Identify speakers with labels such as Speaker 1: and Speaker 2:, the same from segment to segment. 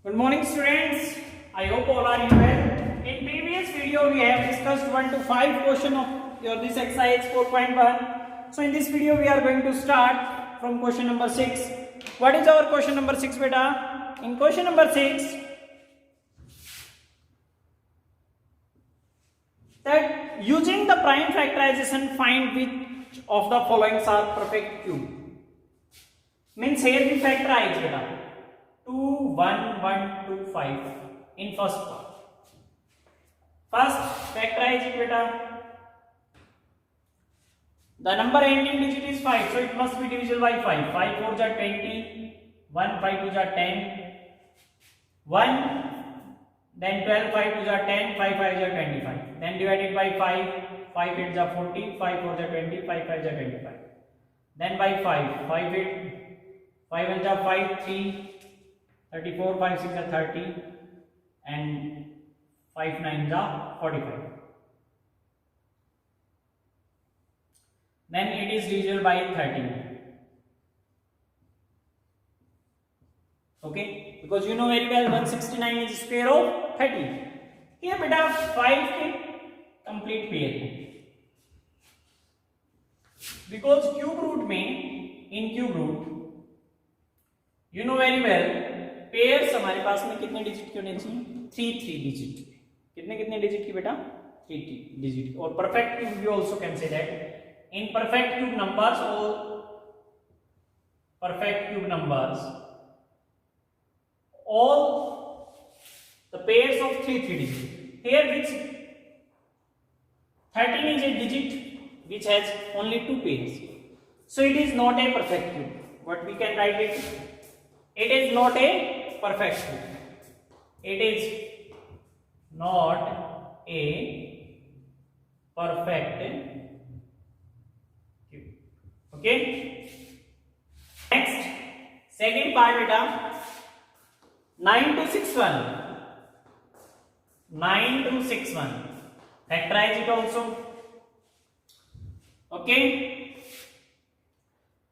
Speaker 1: Good morning students. I hope all are you well. In previous video we have discussed 1 to 5 question of your this exercise 4.1. So in this video we are going to start from question number 6. What is our question number 6 beta? In question number 6 that using the prime factorization find which of the following are perfect cube. Means here we factorize beta 2 1 1 2 5 in first part. First factorize it beta. The number ending digit is 5, so it must be divisible by 5. 5 4 are 20, 1 5 2 are 10, 1 then 12 5 2 are 10, 5 5 are 25. Then divided by 5, 5 8 are 40, 5 4 are 20, 5 5 are 25. Then by 5, 5 8 5 1 are 5 3 34, 5 6 are 30 and 5 9 are 45. Then it is divisible by 13. Okay, because you know very well 169 is square of 30. Here beta 5 के complete pair है, because cube root में in cube root you know very well pairs हमारे पास में कितने digit के होने चाहिए? 3 digit. कितने डिजिट की बेटा? 3 डिजिट. और perfect cube you also can say that in perfect cube numbers और perfect cube numbers all the pairs of 3 digit. Here which 13 is a digit which has only 2 pairs, so it is not a perfect cube. What we can write it? It is not a perfect cube. It is not a perfect cube. Okay. Next, second part beta 9 to 61. 9 to 61. Factorize it also. Okay.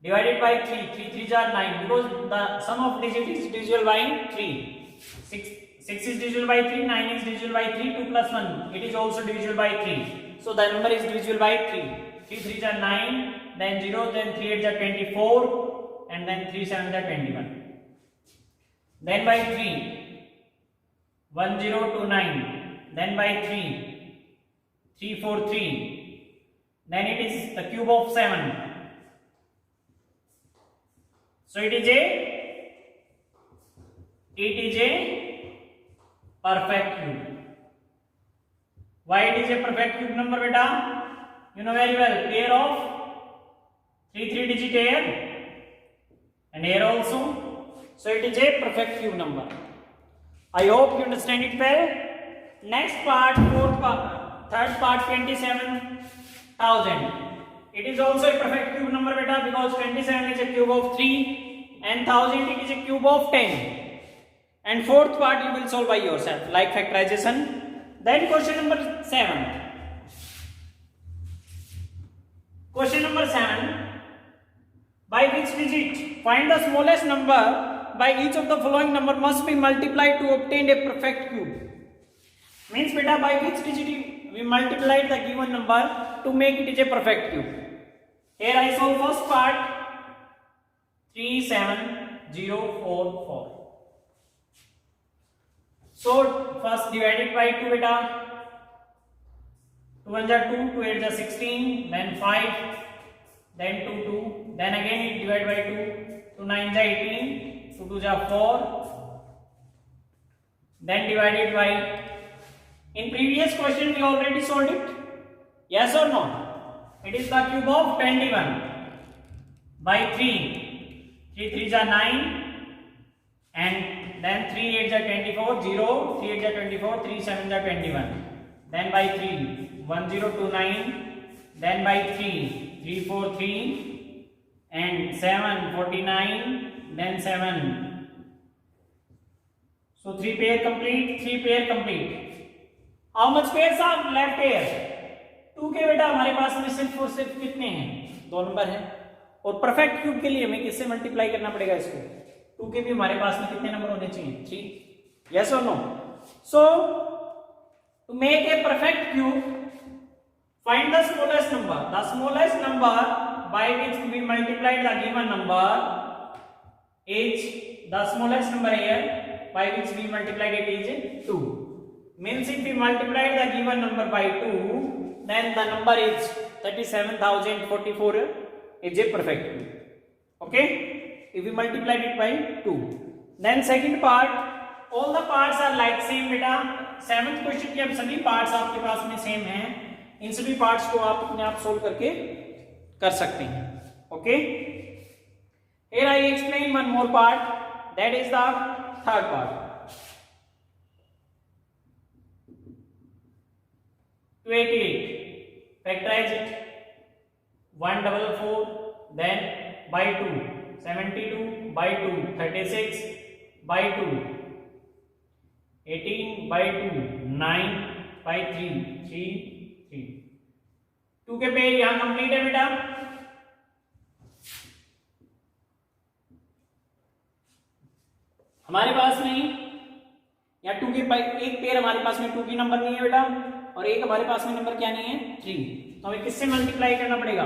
Speaker 1: Divided by 3. 3 3s are 9 because the sum of digit is divisible by 3. 6 is divisible by 3. 9 is divisible by 3. 2 plus 1. It is also divisible by 3. So the number is divisible by 3. 3 3s are 9. Then 0. Then 3 8s are 24. And then 3 7s are 21. Then by 3. 1 0 2 9. Then by 3. 3 4 3. Then it is the cube of 7. So it is a perfect cube. Why it is a perfect cube number beta? You know very well, pair of 3 digit here and here also. So it is a perfect cube number. I hope you understand it well. Next part, third part 27,000. It is also a perfect cube number beta because 27 is a cube of 3 and 1000 it is a cube of 10. And fourth part you will solve by yourself like factorization. Then question number 7. Question number 7. By which digit find the smallest number by each of the following number must be multiplied to obtain a perfect cube. Means beta by which digit we multiplied the given number to make it is a perfect cube. Here I solve first part 37044. So first divided by 2 beta. 2 1 are 2, 2 8 are 16, then 5, then 2 2, then again it divided by 2, 2 9 are 18, 2 2 are 4, then divided by. In previous question we already solved it. Yes or no? It is the cube of 21 by 3. 3 3s are 9 and then 3 8s are 24, 0, 3 8s are 24, 3 7s are 21. Then by 3, 1 0 2 9, then by 3, 3 4 3 and 7 49, then 7. So 3 pair complete, 3 pair complete. How much pairs are left here? 2 के बेटा हमारे पास में सिर्फ और सिर्फ कितने हैं? 2 number है. और परफेक्ट क्यूब के लिए हमें किससे मल्टीप्लाई करना पड़ेगा इसको? 2 के भी हमारे पास में कितने नंबर होने चाहिए? 3. Yes or no? So to make a perfect cube, find the smallest number. The smallest number by which we multiplied the given number is the smallest number here by which we multiplied it is 2. Means if we multiplied the given number by 2, then the number is 37,044 is a perfect cube. Okay? If we multiplied it by 2. Then second part, all the parts are like same बेटा. 7th question के अब सभी parts आपके पास में same हैं. इन सभी parts को आप अपने आप सोल्व करके कर सकते हैं. Okay, here I explain one more part, that is the third part. 288, factorize it. 144, then by 2, 72 by 2, 36 by 2, 18 by 2, 9 by 3, 3. 2 के पेड़ यहां कंप्लीट है बेटा. हमारे पास में यहाँ 2 के एक पेड़ हमारे पास में 2 की नंबर नहीं है बेटा, और एक हमारे पास में नंबर क्या नहीं है 3. तो हमें किससे मल्टीप्लाई करना पड़ेगा?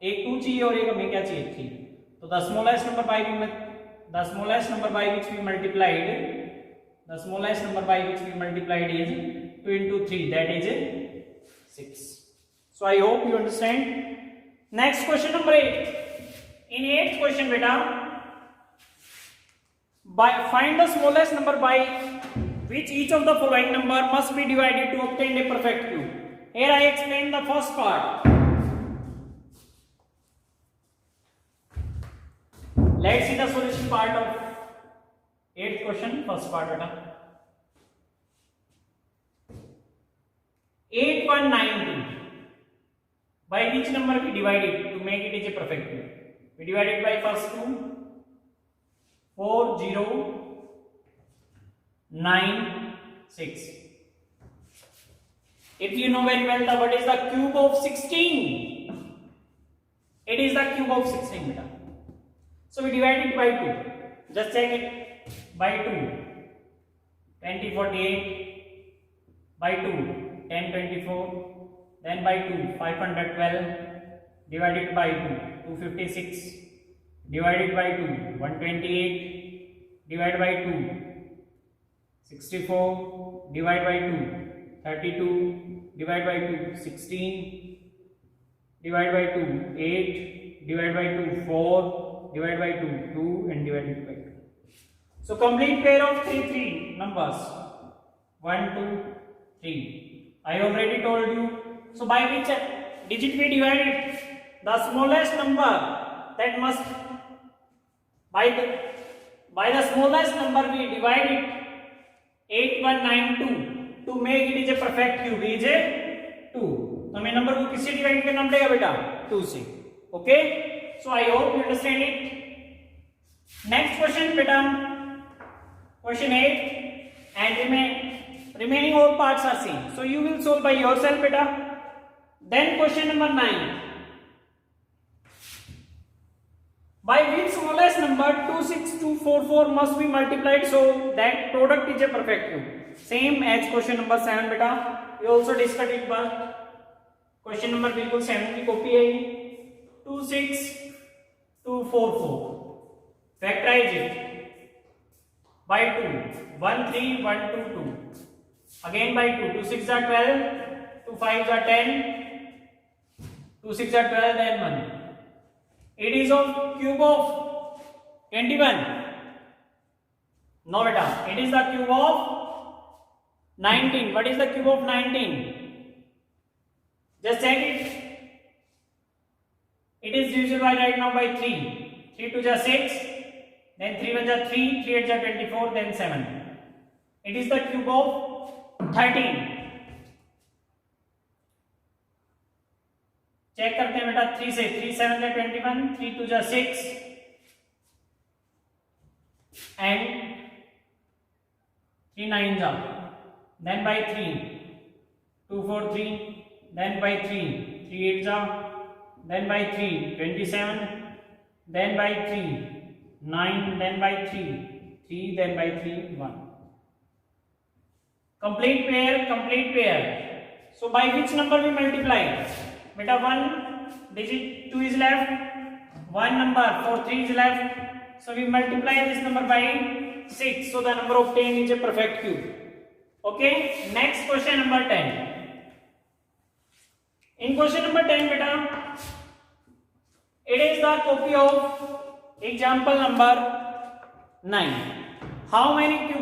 Speaker 1: एक 2 चाहिए और एक हमें क्या चाहिए 3. तो the smallest number by which we multiplied is 2 into 3, that is 6. So I hope you understand. Next question number 8. In 8th question beta, find the smallest number by which each of the following number must be divided to obtain a perfect cube. Here I explain the first part. Let's see the solution part of 8th question. First part beta. 8190. By which number we divided to make it is a perfect cube? We divided by first two. 4096. If you know very well what is the cube of 16, it is the cube of 16 beta. So we divide it by 2. Just check it by 2. 2048 by 2. 1024. Then by 2. 512 divided by 2. 256 divided by 2. 128 divided by 2. 64 divided by 2. 32 divided by 2. 16 divided by 2. 8 divided by 2. 4 divided by 2, 2 and divided by 2. So complete pair of 3 numbers. 1, 2, 3. I already told you. So by which digit we divided? The smallest number that must by the smallest number we divided 8192 to make it is a perfect cube is a 2. तो हमें number को किससे divide करना पड़ेगा बेटा? 2 से. Okay, so I hope you understand it. Next question beta, question 8, and remaining all parts are same, so you will solve by yourself beta. Then question number 9, by which smallest number 26244 must be multiplied so that product is a perfect cube? Same as question number 7 beta, we also discussed it, but question number बिल्कुल 7 की copy है. 26244. Factorize it by 2. 13122. Again by 2. 2 6 are 12. 2 5 are 10. 2 6 are 12 and 1. It is of cube of 21. No beta. It is the cube of 19. What is the cube of 19? Just check it. It is divisible by right now by 3. 3 2 is 6. Then 3 1 is 3. 3 8 is 24. Then 7. It is the cube of 13. Check करते हैं बेटा 3 से. 3 7 is 21. 3 2 is 6. And 3 9 is. Then by 3. 2 4 3. Then by 3. 3 8 is. Then by 3, 27, then by 3, 9, then by 3, 3, then by 3, 1. complete pair. So by which number we multiply? Beta 1 digit 2 is left, 1 number 4 3 is left. So we multiply this number by 6. So the number obtained is a perfect cube. Okay. Next question number 10. In question number 10, beta, it is the copy of example number 9. How many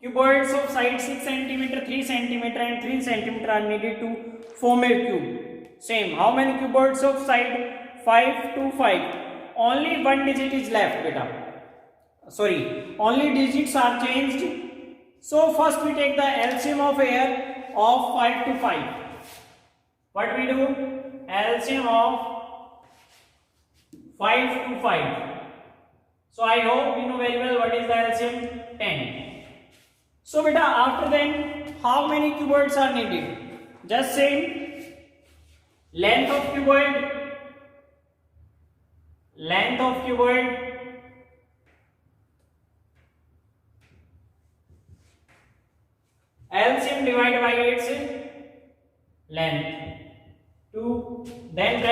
Speaker 1: cuboids of side 6 cm, 3 cm and 3 cm are needed to form a cube? Same. How many cuboids of side 5 to 5? Only one digit is left, beta. Sorry, only digits are changed. So first we take the LCM of here of 5 to 5. What we do? LCM of 5 to 5. So I hope you know very well what is the LCM. 10. So beta, after then how many cuboids are needed? Just same. Length of cuboid. LCM divided by its length. 2. Then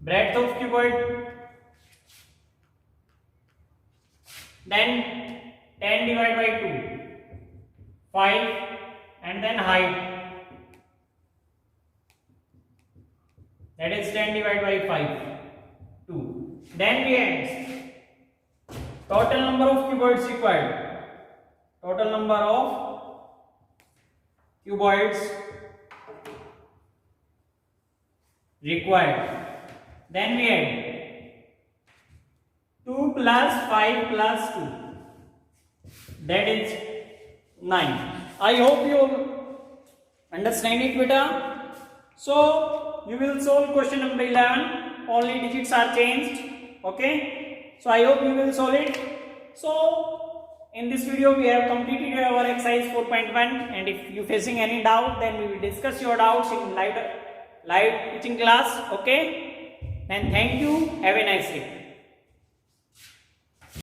Speaker 1: breadth of cuboid. Then 10 divided by 2. 5. And then height. That is 10 divided by 5. 2. Then we add total number of cuboids required. Total number of cuboids required. Then we add 2 plus 5 plus 2. That is 9. I hope you understand it, beta. So you will solve question number 11. Only digits are changed. Okay. So I hope you will solve it. So in this video we have completed our exercise 4.1, and if you facing any doubt, then we will discuss your doubts in live teaching class. Okay. And thank you. Have a nice day.